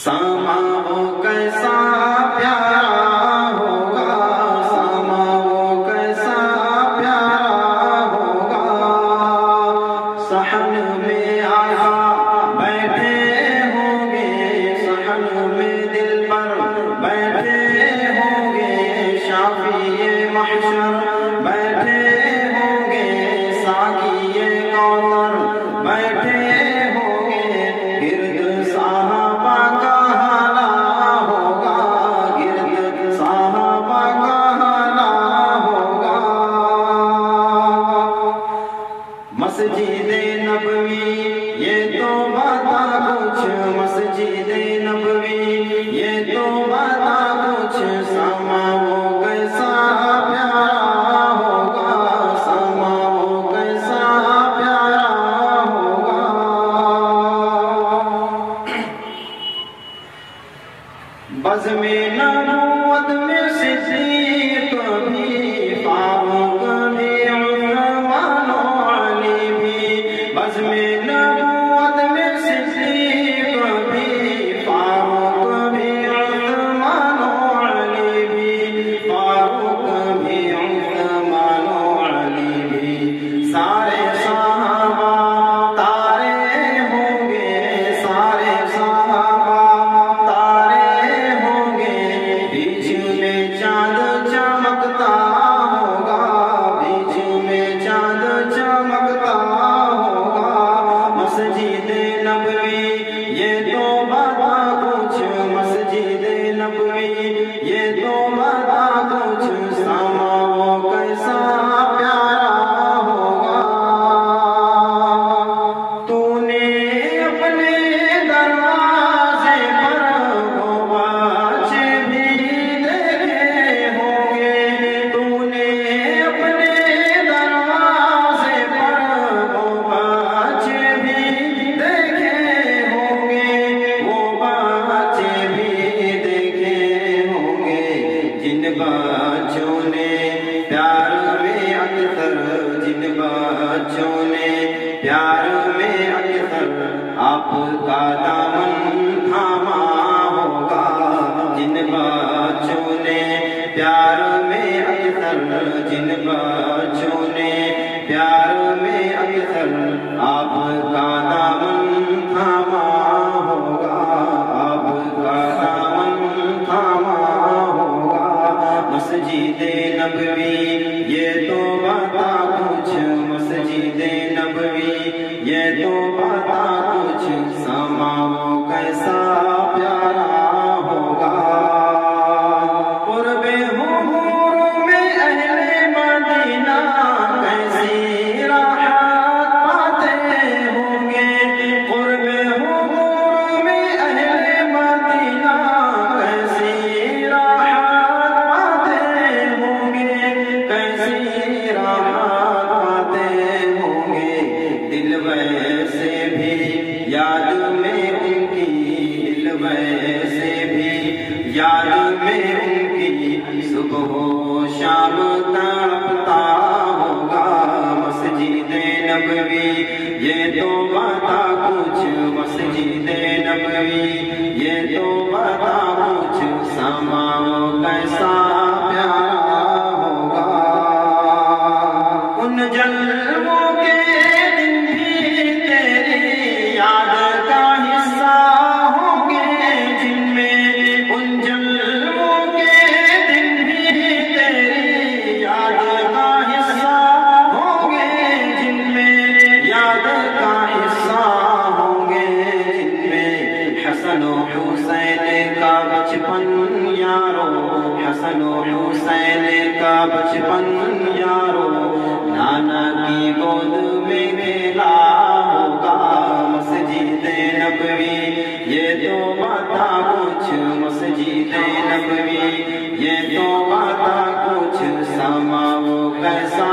سما وہ کیسا پیارا ہوگا، سما وہ کیسا پیارا ہوگا، صحن میں آقا بیٹھے ہوں گے، صحن میں دل پر بیٹھے ہوں گے، شافی محشر بیٹھے ہوں گے، ساقی کوثر بیٹھے ہوں گے، گرد صحابہ کا حالہ ہوگا، گرد صحابہ کا حالہ ہوگا۔ مسجد نبوی یہ تو بتا کچھ، مسجد نبوی یہ تو بتا کچھ، سما وہ کیسا پیارا ہوگا، سما وہ کیسا پیارا ہوگا۔ بزم نبوت میں صدیق بھی، فاروق بھی، عثمان و علی بھی، بزم نبوت میں صدیق بھی، فاروق بھی، عثمان و علی بھی، فاروق بھی، عثمان و علی بھی، سارے صحابہ تارے ہوں گے، سارے صحابہ تارے ہوں گے، بیچ میں چاند چمکتا ہوگا، بیچ میں چاند چمکتا ہوگا۔ مسجد نبوی یہ تو بتا کچھ، مسجد نبوی یہ تو بتا کچھ، سما وہ کیسا پیارا ہوگا۔ تو نے اپنے دروازے پر وہ بچے بھی دیکھے ہوں گے، تو نے اپنے دروازے پر وہ بچے بھی دیکھے ہوں گے، وہ بچے بھی دیکھے ہوں گے، جن بچوں نے پیار میں اکثر، جن بچوں نے پیار میں اکثر آپ کا دامن تھاما ہوگا، جن بچوں نے پیار میں اکثر، جن بچوں نے پیار میں اکثر آپ کا دامن تھاما ہوگا، آپ کا دامن تھاما ہوگا۔ مسجد نبوی یہ تو بتا کچھ، مسجد نبوی یہ تو بتا کچھ، سما وہ کیسا پیارا ہوگا۔ قرب حضور میں اہل مدینہ کیسی راحت پاتے ہوں گے، قرب حضور میں اہل مدینہ کیسی راحت پاتے ہوں گے، کیسی راحت پاتے ہوں گے۔ دل ویسے بھی یاد میں ان کی، دل ویسے بھی یاد میں ان کی، صبح و شام تڑپتا ہوگا۔ مسجد نبوی یہ تو بتا کچھ، مسجد نبوی یہ تو بتا کچھ، سما وہ کیسا پیارا ہوگا۔ ان جلووں کے دن بھی تیری یاد کا حصہ ہوں گے، جن میں ان جلووں کے دن بھی تیری یاد کا حصہ ہوں گے، جن میں یاد کا حصہ ہوں گے، جن میں حسن و حسین کا بچپن یارو، حسن و حسین کا بچپن یارو، نانا کی گود میں کھیلا ہوگا۔ مسجد نبوی یہ تو بتا کچھ، مسجد نبوی یہ تو بتا کچھ، سما وہ کیسا